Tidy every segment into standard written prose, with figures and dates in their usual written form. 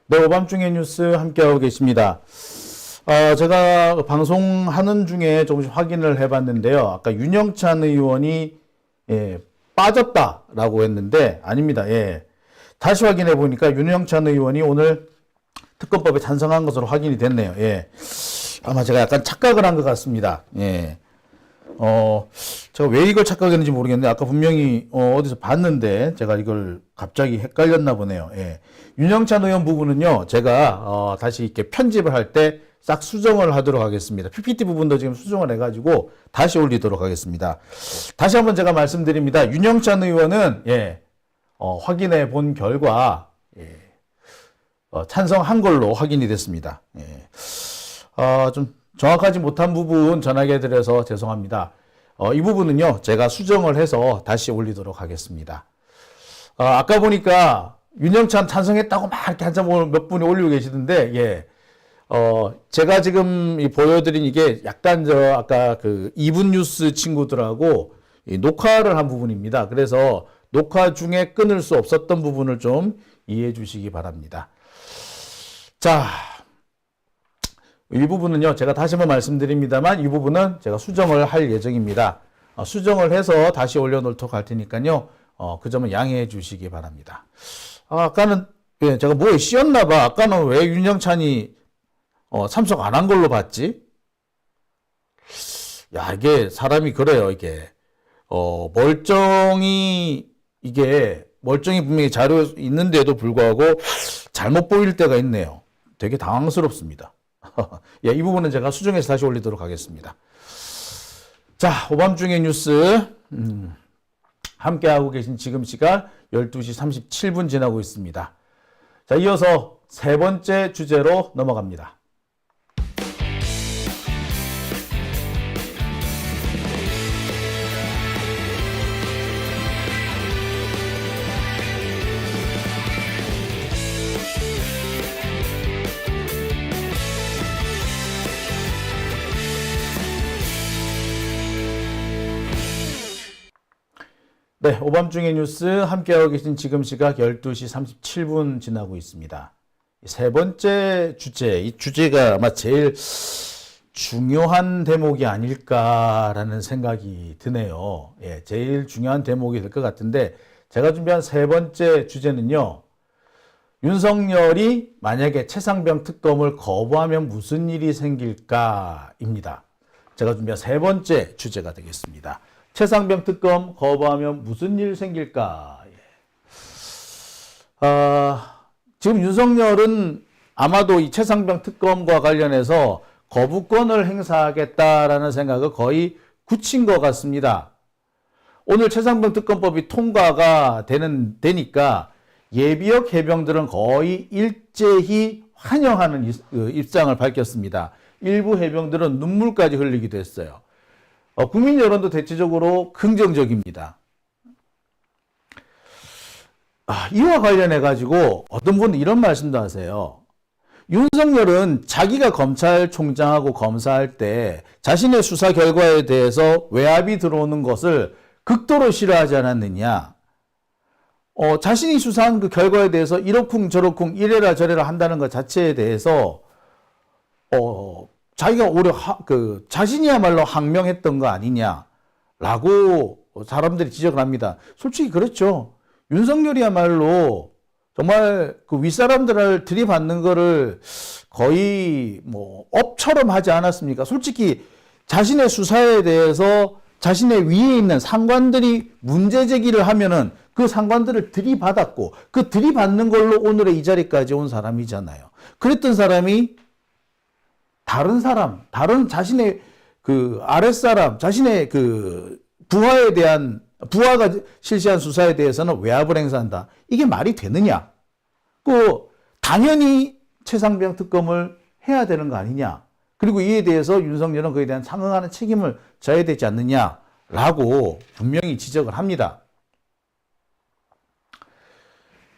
네, 오밤중의 뉴스 함께하고 계십니다. 제가 방송하는 중에 조금씩 확인을 해봤는데요. 아까 윤영찬 의원이 빠졌다라고 했는데 아닙니다. 다시 확인해 보니까 윤영찬 의원이 오늘 특검법에 찬성한 것으로 확인이 됐네요. 아마 제가 약간 착각을 한 것 같습니다. 제가 왜 이걸 착각했는지 모르겠는데 아까 분명히 어디서 봤는데 제가 이걸 갑자기 헷갈렸나 보네요. 윤영찬 의원 부분은요, 제가 다시 이렇게 편집을 할 때 싹 수정을 하도록 하겠습니다. PPT 부분도 지금 수정을 해가지고 다시 올리도록 하겠습니다. 다시 한번 제가 말씀드립니다. 윤영찬 의원은 확인해 본 결과 찬성한 걸로 확인이 됐습니다. 좀 정확하지 못한 부분 전하게 드려서 죄송합니다. 이 부분은요, 제가 수정을 해서 다시 올리도록 하겠습니다. 아까 보니까 윤영찬 찬성했다고 막 이렇게 한참 몇 분이 올리고 계시던데, 제가 지금 보여드린 이게 약간 아까 그 이분 뉴스 친구들하고 녹화를 한 부분입니다. 그래서 녹화 중에 끊을 수 없었던 부분을 좀 이해해 주시기 바랍니다. 자, 이 부분은요, 제가 다시 한번 말씀드립니다만, 이 부분은 제가 수정을 할 예정입니다. 수정을 해서 다시 올려놓도록 할 테니까요, 그 점은 양해해 주시기 바랍니다. 아까는, 제가 뭐에 씌었나봐. 아까는 왜 윤영찬이, 참석 안 한 걸로 봤지? 야, 이게 사람이 그래요, 이게. 멀쩡히 분명히 자료 있는데도 불구하고 잘못 보일 때가 있네요. 되게 당황스럽습니다. 이 부분은 제가 수정해서 다시 올리도록 하겠습니다. 자, 오밤중의 뉴스 함께하고 계신 지금 시각 12시 37분 지나고 있습니다. 자, 이어서 세 번째 주제로 넘어갑니다. 네, 오밤중의 뉴스 함께하고 계신 지금 시각 12시 37분 지나고 있습니다. 세 번째 주제, 이 주제가 아마 제일 중요한 대목이 아닐까라는 생각이 드네요. 제일 중요한 대목이 될 것 같은데 제가 준비한 세 번째 주제는요. 윤석열이 만약에 최상병 특검을 거부하면 무슨 일이 생길까입니다. 제가 준비한 세 번째 주제가 되겠습니다. 최상병 특검 거부하면 무슨 일 생길까? 지금 윤석열은 아마도 이 최상병 특검과 관련해서 거부권을 행사하겠다라는 생각을 거의 굳힌 것 같습니다. 오늘 최상병 특검법이 통과가 되니까 예비역 해병들은 거의 일제히 환영하는 입장을 밝혔습니다. 일부 해병들은 눈물까지 흘리기도 했어요. 국민 여론도 대체적으로 긍정적입니다. 이와 관련해 가지고 어떤 분은 이런 말씀도 하세요. 윤석열은 자기가 검찰총장하고 검사할 때 자신의 수사 결과에 대해서 외압이 들어오는 것을 극도로 싫어하지 않았느냐. 자신이 수사한 그 결과에 대해서 이러쿵 저러쿵 이래라 저래라 한다는 것 자체에 대해서 자기가 오히려 자신이야말로 항명했던 거 아니냐라고 사람들이 지적을 합니다. 솔직히 그렇죠. 윤석열이야말로 정말 그 윗사람들을 들이받는 거를 거의 뭐 업처럼 하지 않았습니까? 솔직히 자신의 수사에 대해서 자신의 위에 있는 상관들이 문제 제기를 하면은 그 상관들을 들이받았고 그 들이받는 걸로 오늘의 이 자리까지 온 사람이잖아요. 그랬던 사람이 다른 자신의 그 아랫사람, 자신의 그 부하가 실시한 수사에 대해서는 외압을 행사한다. 이게 말이 되느냐? 당연히 최상병 특검을 해야 되는 거 아니냐? 그리고 이에 대해서 윤석열은 그에 대한 상응하는 책임을 져야 되지 않느냐라고 분명히 지적을 합니다.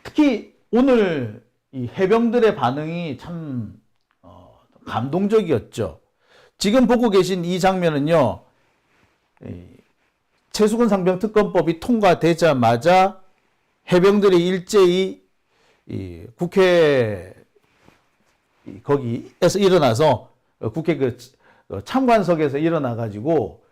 특히 오늘 이 해병들의 반응이 참 감동적이었죠. 지금 보고 계신 이 장면은요, 최수근 상병 특검법이 통과되자마자 해병들이 일제히 국회 거기에서 일어나서 국회 그 참관석에서 일어나가지고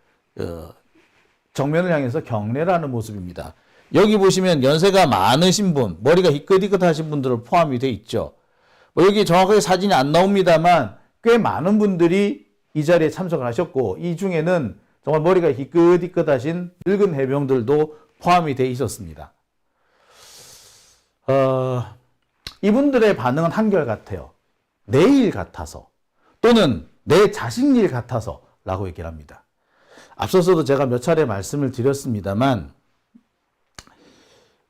정면을 향해서 경례를 하는 모습입니다. 여기 보시면 연세가 많으신 분, 머리가 희끗희끗하신 분들을 포함이 돼 있죠. 뭐 여기 정확하게 사진이 안 나옵니다만 꽤 많은 분들이 이 자리에 참석을 하셨고, 이 중에는 정말 머리가 희끗희끗하신 늙은 해병들도 포함이 돼 있었습니다. 이분들의 반응은 한결같아요. 내 일 같아서, 또는 내 자식 일 같아서 라고 얘기를 합니다. 앞서서도 제가 몇 차례 말씀을 드렸습니다만,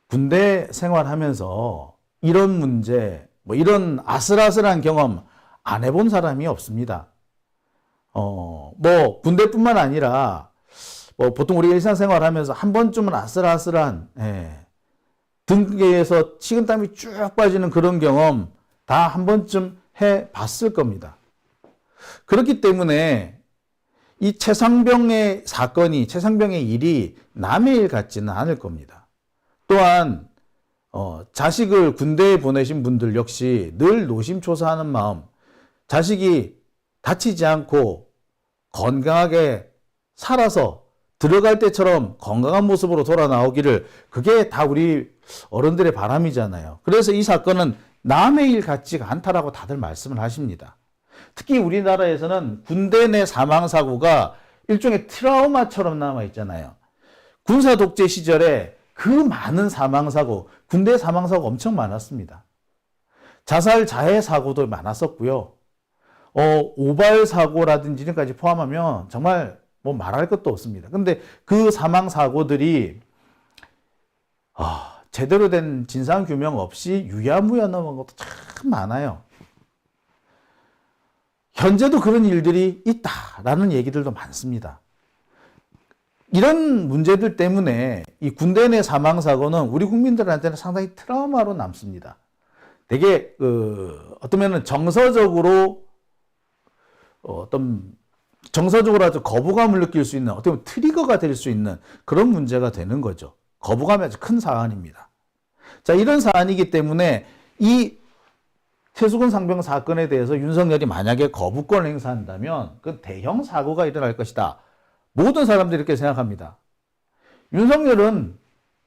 군대 생활하면서 이런 문제, 뭐 이런 아슬아슬한 경험 안 해본 사람이 없습니다. 뭐 군대뿐만 아니라 뭐 보통 우리가 일상생활 하면서 한 번쯤은 아슬아슬한, 등에서 식은땀이 쭉 빠지는 그런 경험 다 한 번쯤 해 봤을 겁니다. 그렇기 때문에 이 최상병의 사건이, 최상병의 일이 남의 일 같지는 않을 겁니다. 또한 자식을 군대에 보내신 분들 역시 늘 노심초사하는 마음, 자식이 다치지 않고 건강하게 살아서 들어갈 때처럼 건강한 모습으로 돌아 나오기를, 그게 다 우리 어른들의 바람이잖아요. 그래서 이 사건은 남의 일 같지가 않다라고 다들 말씀을 하십니다. 특히 우리나라에서는 군대 내 사망사고가 일종의 트라우마처럼 남아있잖아요. 군사 독재 시절에 그 많은 사망사고, 군대 사망사고 엄청 많았습니다. 자살 자해 사고도 많았었고요. 오발 사고라든지 이런까지 포함하면 정말 뭐 말할 것도 없습니다. 근데 그 사망 사고들이 제대로 된 진상 규명 없이 유야무야 넘어간 것도 참 많아요. 현재도 그런 일들이 있다라는 얘기들도 많습니다. 이런 문제들 때문에 이 군대 내 사망 사고는 우리 국민들한테는 상당히 트라우마로 남습니다. 되게 어떤 면은 정서적으로 아주 거부감을 느낄 수 있는, 어떻게 보면 트리거가 될 수 있는 그런 문제가 되는 거죠. 거부감이 아주 큰 사안입니다. 자, 이런 사안이기 때문에 이 최수근 상병 사건에 대해서 윤석열이 만약에 거부권을 행사한다면 그 대형 사고가 일어날 것이다. 모든 사람들이 이렇게 생각합니다. 윤석열은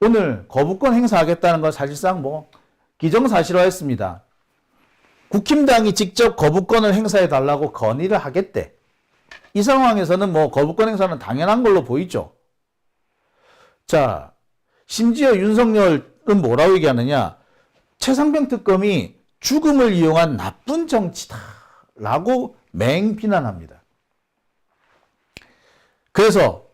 오늘 거부권 행사하겠다는 건 사실상 뭐 기정사실화했습니다. 국힘당이 직접 거부권을 행사해 달라고 건의를 하겠대. 이 상황에서는 뭐 거부권 행사는 당연한 걸로 보이죠. 자, 심지어 윤석열은 뭐라고 얘기하느냐? 최상병 특검이 죽음을 이용한 나쁜 정치다라고 맹비난합니다. 그래서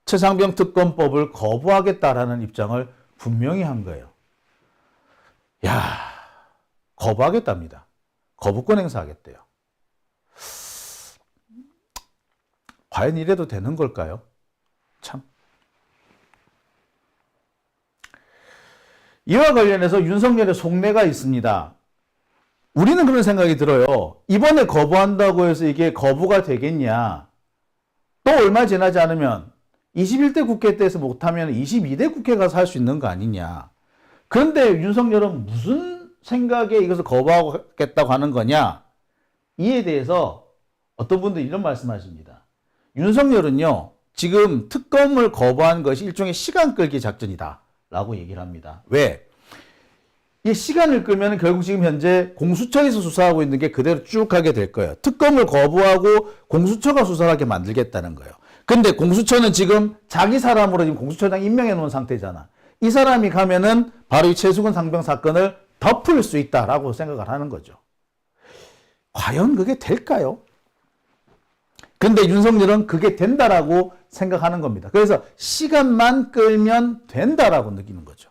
최상병 특검법을 거부하겠다라는 입장을 분명히 한 거예요. 야, 거부하겠답니다. 거부권 행사하겠대요. 과연 이래도 되는 걸까요? 참. 이와 관련해서 윤석열의 속내가 있습니다. 우리는 그런 생각이 들어요. 이번에 거부한다고 해서 이게 거부가 되겠냐? 또 얼마 지나지 않으면 21대 국회 때에서 못하면 22대 국회 가서 할 수 있는 거 아니냐? 그런데 윤석열은 무슨 생각에 이것을 거부하겠다고 하는 거냐? 이에 대해서 어떤 분들이 이런 말씀하십니다. 윤석열은요, 지금 특검을 거부한 것이 일종의 시간 끌기 작전이다 라고 얘기를 합니다. 왜? 이 시간을 끌면 결국 지금 현재 공수처에서 수사하고 있는 게 그대로 쭉 가게 될 거예요. 특검을 거부하고 공수처가 수사를 하게 만들겠다는 거예요. 근데 공수처는 지금 자기 사람으로 지금 공수처장 임명해 놓은 상태잖아. 이 사람이 가면은 바로 이 최수근 상병 사건을 덮을 수 있다라고 생각을 하는 거죠. 과연 그게 될까요? 근데 윤석열은 그게 된다라고 생각하는 겁니다. 그래서 시간만 끌면 된다라고 느끼는 거죠.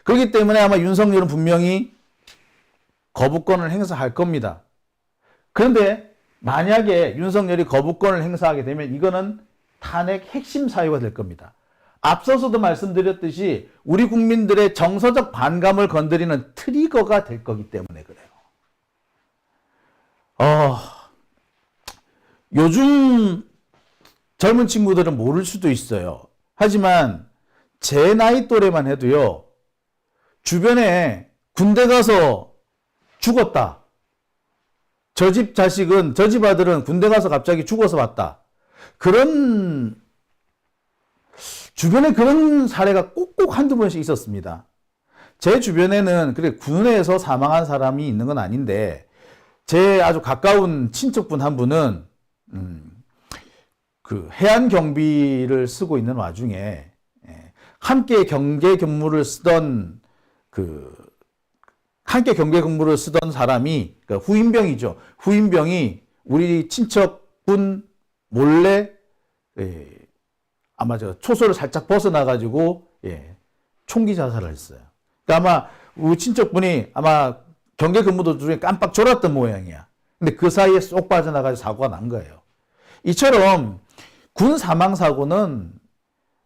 그렇기 때문에 아마 윤석열은 분명히 거부권을 행사할 겁니다. 그런데 만약에 윤석열이 거부권을 행사하게 되면 이거는 탄핵 핵심 사유가 될 겁니다. 앞서서도 말씀드렸듯이 우리 국민들의 정서적 반감을 건드리는 트리거가 될 거기 때문에 그래요. 요즘 젊은 친구들은 모를 수도 있어요. 하지만 제 나이 또래만 해도요, 주변에 군대 가서 죽었다, 저 집 자식은, 저 집 아들은 군대 가서 갑자기 죽어서 왔다. 주변에 그런 사례가 꼭꼭 한두 번씩 있었습니다. 제 주변에는 그래 군에서 사망한 사람이 있는 건 아닌데 제 아주 가까운 친척분 한 분은 그 해안 경비를 쓰고 있는 와중에 함께 경계 근무를 쓰던 사람이 그러니까 후임병이죠. 후임병이 우리 친척분 몰래 아마 초소를 살짝 벗어나 가지고 총기 자살을 했어요. 그러니까 아마 우리 친척분이 아마 경계 근무 도중에 깜빡 졸았던 모양이야. 근데 그 사이에 쏙 빠져나가서 사고가 난 거예요. 이처럼 군 사망 사고는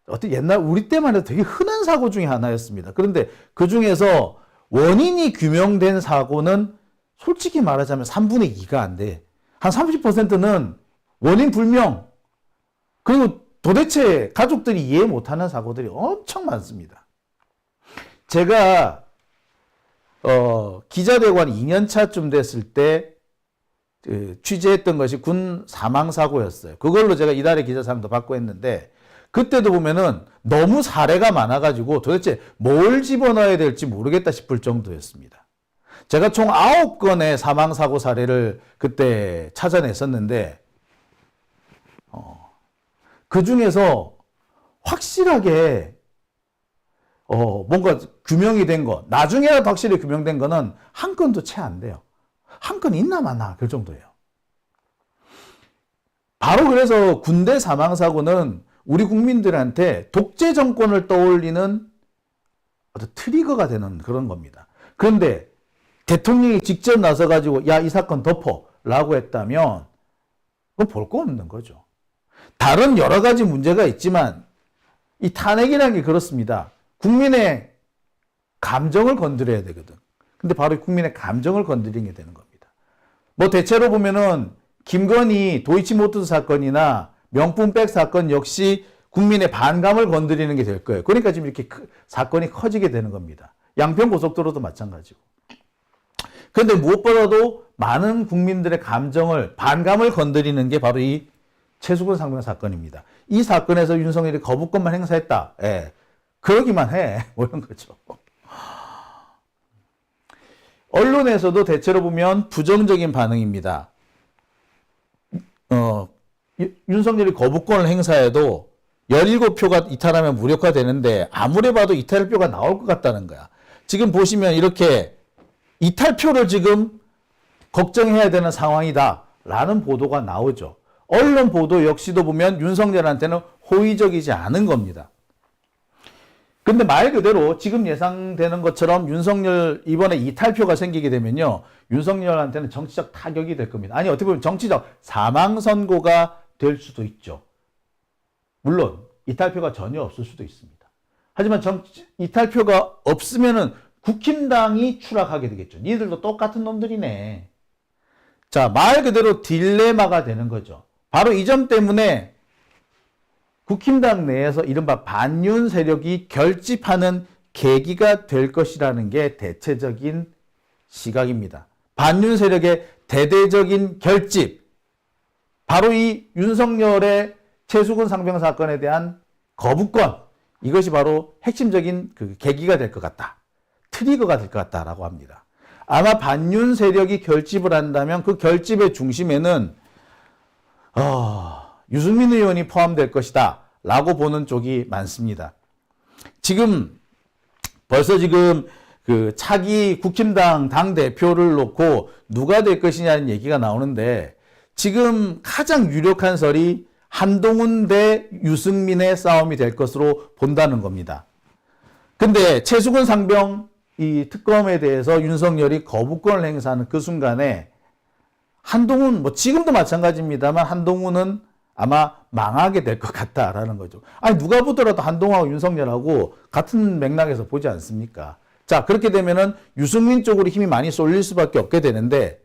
어떻게 옛날 우리 때만 해도 되게 흔한 사고 중에 하나였습니다. 그런데 그 중에서 원인이 규명된 사고는 솔직히 말하자면 3분의 2가 안 돼. 한 30%는 원인 불명. 그리고 도대체 가족들이 이해 못하는 사고들이 엄청 많습니다. 제가 기자대관 2년차쯤 됐을 때 취재했던 것이 군 사망사고였어요. 그걸로 제가 이달의 기자상도 받고 했는데 그때도 보면은 너무 사례가 많아가지고 도대체 뭘 집어넣어야 될지 모르겠다 싶을 정도였습니다. 제가 총 9건의 사망사고 사례를 그때 찾아냈었는데 그 중에서 확실하게 뭔가 규명이 된 거, 나중에라도 확실히 규명된 거는 한 건도 채 안 돼요. 한 건 있나 마나 그 정도예요. 바로 그래서 군대 사망사고는 우리 국민들한테 독재 정권을 떠올리는 어떤 트리거가 되는 그런 겁니다. 그런데 대통령이 직접 나서가지고 야, 이 사건 덮어라고 했다면 그건 볼 거 없는 거죠. 다른 여러 가지 문제가 있지만 이 탄핵이라는 게 그렇습니다. 국민의 감정을 건드려야 되거든. 근데 바로 국민의 감정을 건드리게 되는 겁니다. 뭐 대체로 보면은 김건희 도이치모터스 사건이나 명품백 사건 역시 국민의 반감을 건드리는 게 될 거예요. 그러니까 지금 이렇게 사건이 커지게 되는 겁니다. 양평고속도로도 마찬가지고. 그런데 무엇보다도 많은 국민들의 반감을 건드리는 게 바로 이 최수근 상병 사건입니다. 이 사건에서 윤석열이 거부권만 행사했다. 그러기만 해. 뭐 이런 거죠. 언론에서도 대체로 보면 부정적인 반응입니다. 윤석열이 거부권을 행사해도 17표가 이탈하면 무력화되는데 아무리 봐도 이탈표가 나올 것 같다는 거야. 지금 보시면 이렇게 이탈표를 지금 걱정해야 되는 상황이다라는 보도가 나오죠. 언론 보도 역시도 보면 윤석열한테는 호의적이지 않은 겁니다. 근데 말 그대로 지금 예상되는 것처럼 윤석열 이번에 이탈표가 생기게 되면요. 윤석열한테는 정치적 타격이 될 겁니다. 아니 어떻게 보면 정치적 사망선고가 될 수도 있죠. 물론 이탈표가 전혀 없을 수도 있습니다. 하지만 이탈표가 없으면은 국힘당이 추락하게 되겠죠. 니들도 똑같은 놈들이네. 자, 말 그대로 딜레마가 되는 거죠. 바로 이 점 때문에 국힘당 내에서 이른바 반윤 세력이 결집하는 계기가 될 것이라는 게 대체적인 시각입니다. 반윤 세력의 대대적인 결집, 바로 이 윤석열의 최수근 상병 사건에 대한 거부권, 이것이 바로 핵심적인 그 계기가 될 것 같다. 트리거가 될 것 같다라고 합니다. 아마 반윤 세력이 결집을 한다면 그 결집의 중심에는 유승민 의원이 포함될 것이다 라고 보는 쪽이 많습니다. 벌써 그 차기 국힘당 당대표를 놓고 누가 될 것이냐는 얘기가 나오는데 지금 가장 유력한 설이 한동훈 대 유승민의 싸움이 될 것으로 본다는 겁니다. 근데 최수근 상병 이 특검에 대해서 윤석열이 거부권을 행사하는 그 순간에 한동훈, 뭐 지금도 마찬가지입니다만 한동훈은 아마 망하게 될 것 같다라는 거죠. 아니 누가 보더라도 한동훈하고 윤석열하고 같은 맥락에서 보지 않습니까? 자, 그렇게 되면은 유승민 쪽으로 힘이 많이 쏠릴 수밖에 없게 되는데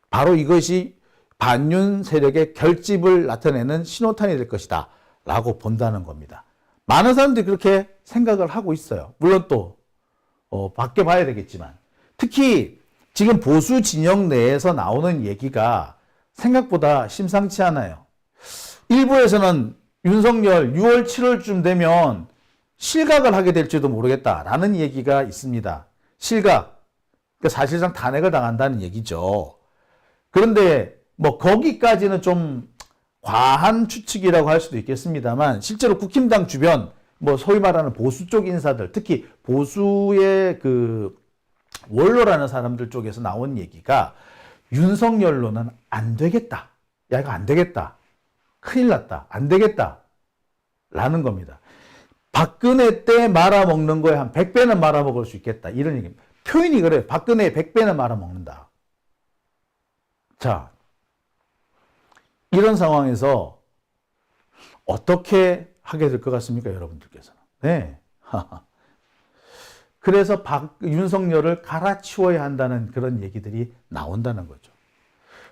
바로 이것이 반윤 세력의 결집을 나타내는 신호탄이 될 것이다 라고 본다는 겁니다. 많은 사람들이 그렇게 생각을 하고 있어요. 물론 또 밖에 봐야 되겠지만 특히 지금 보수 진영 내에서 나오는 얘기가 생각보다 심상치 않아요. 일부에서는 윤석열 6월, 7월쯤 되면 실각을 하게 될지도 모르겠다라는 얘기가 있습니다. 실각. 그러니까 사실상 탄핵을 당한다는 얘기죠. 그런데 뭐 거기까지는 좀 과한 추측이라고 할 수도 있겠습니다만 실제로 국힘당 주변 뭐 소위 말하는 보수 쪽 인사들, 특히 보수의 그 원로라는 사람들 쪽에서 나온 얘기가 윤석열로는 안 되겠다. 야, 이거 안 되겠다. 큰일 났다. 안 되겠다. 라는 겁니다. 박근혜 때 말아먹는 거에 한 100배는 말아먹을 수 있겠다. 이런 얘기입니다. 표현이 그래요. 박근혜의 100배는 말아먹는다. 자, 이런 상황에서 어떻게 하게 될 것 같습니까? 여러분들께서는. 네. 그래서 윤석열을 갈아치워야 한다는 그런 얘기들이 나온다는 거죠.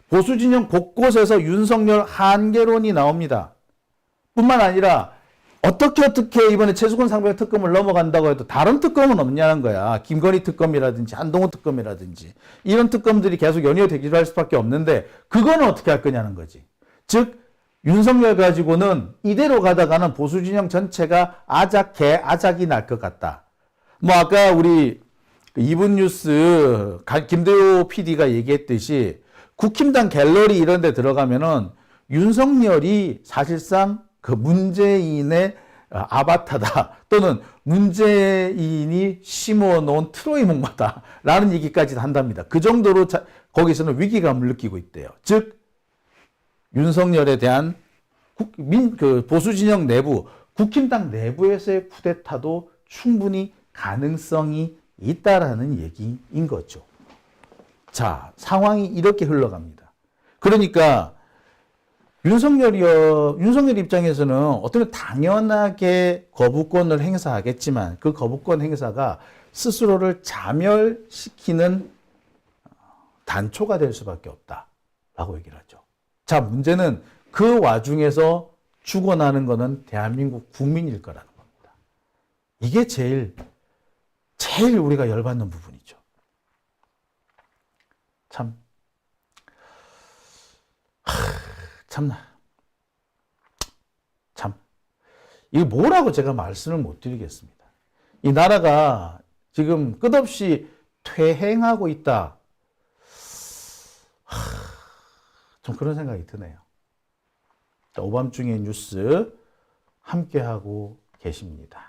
보수 진영 곳곳에서 윤석열 한계론이 나옵니다. 뿐만 아니라 어떻게 이번에 최수근 상병 특검을 넘어간다고 해도 다른 특검은 없냐는 거야. 김건희 특검이라든지 한동훈 특검이라든지 이런 특검들이 계속 연이어되기로 할 수밖에 없는데 그거는 어떻게 할 거냐는 거지. 즉 윤석열 가지고는 이대로 가다가는 보수 진영 전체가 아작이 날 것 같다. 뭐 아까 우리 이분 뉴스 김대호 PD가 얘기했듯이 국힘당 갤러리 이런 데 들어가면은 윤석열이 사실상 그 문재인의 아바타다 또는 문재인이 심어놓은 트로이 목마다라는 얘기까지 한답니다. 그 정도로 거기서는 위기감을 느끼고 있대요. 즉 윤석열에 대한 그 보수 진영 내부 국힘당 내부에서의 쿠데타도 충분히 가능성이 있다라는 얘기인 거죠. 자, 상황이 이렇게 흘러갑니다. 그러니까 윤석열 입장에서는 어떻게 당연하게 거부권을 행사하겠지만 그 거부권 행사가 스스로를 자멸시키는 단초가 될 수밖에 없다라고 얘기를 하죠. 자, 문제는 그 와중에서 죽어나는 것은 대한민국 국민일 거라는 겁니다. 이게 제일 우리가 열받는 부분이죠. 이게 뭐라고 제가 말씀을 못 드리겠습니다. 이 나라가 지금 끝없이 퇴행하고 있다. 좀 그런 생각이 드네요. 오밤중에 뉴스 함께하고 계십니다.